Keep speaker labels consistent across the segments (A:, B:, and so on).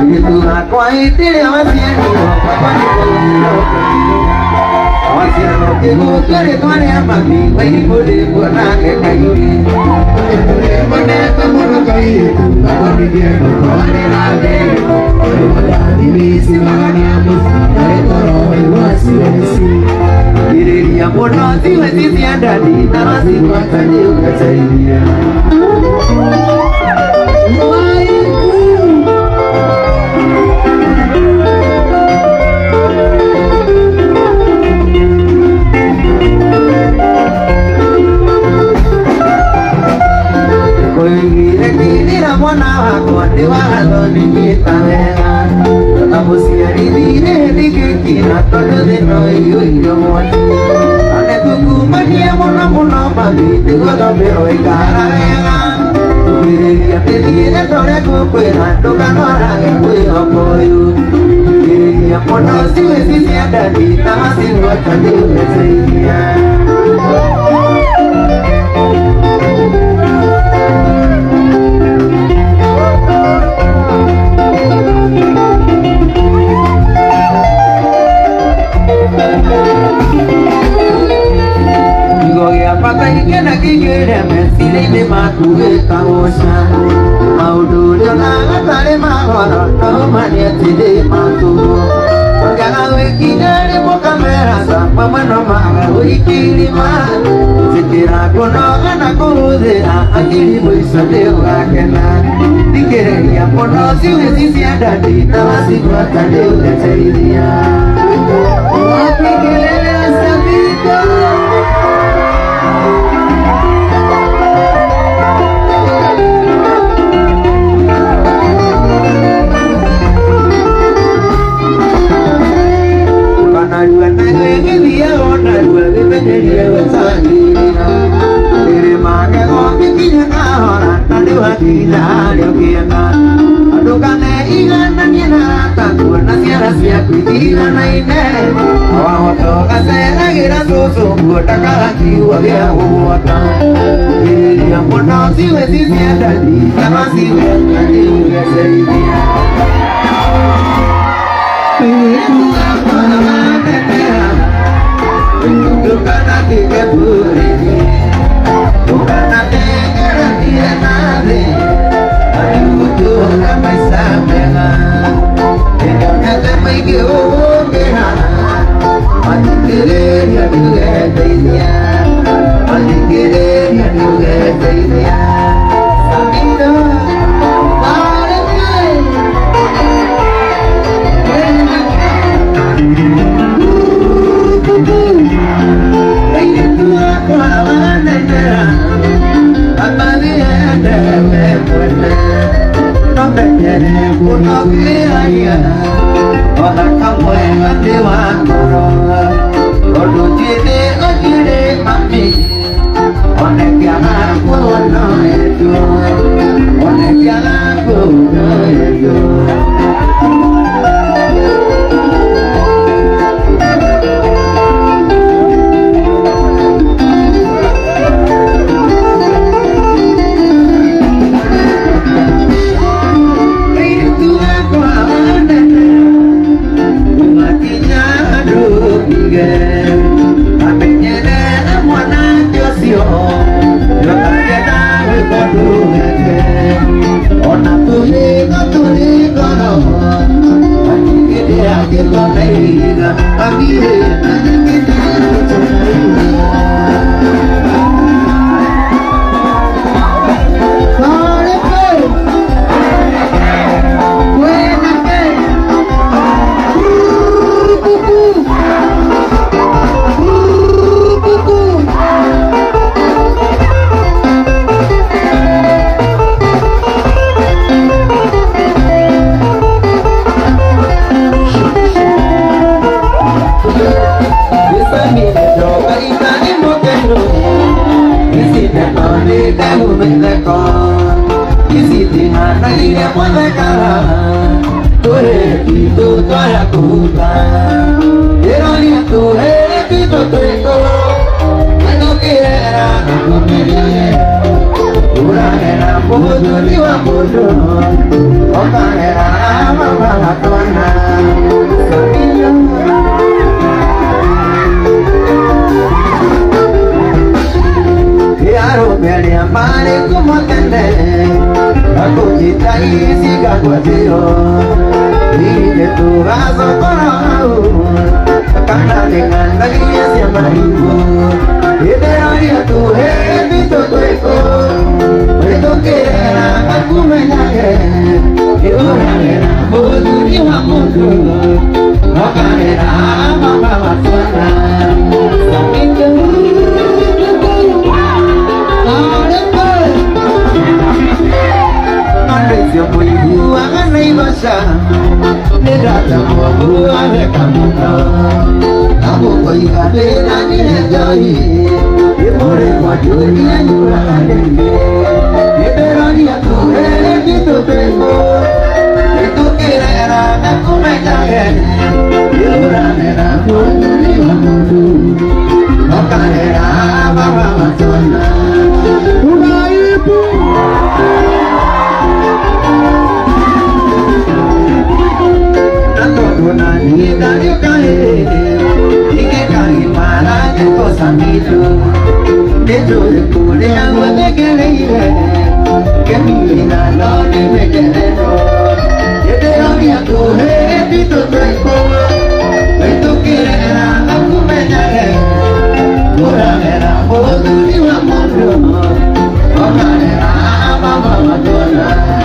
A: itu aku itu dia masih apa masih ke bukan itu ada mati bayi boleh buat nak kayu boleh kamu nak kayu apa dia boleh lagi boleh di sini amus dari orang masih diri dia pun masih tiada di tanah si mata juga saya bateo Dile tu vaso colorado Canta de canta que ya se amarillo Y te daría tu ejército tueco Esto que era a tu menaje Y ahora era por tu hijo mundo No caerá mamá basuana Malaysia muy buang nay basa Negara buang kamu Kamu koi kade nani jai Imore waju dia jurang denge Iberani aku itu temo Itu kira aku menjaga Jurang era putri mamudu Bukan era mama masuna Ibu Nani dari kae, ike kae mara ke kosamido, dejo de kule agua de keleire, que mi vida no te me quede no, que te odia tu pito tueco, que tú quieres a tu menaje, pura vera por tu liwa mundo, ojalá mamá madonna.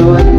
A: Thank you.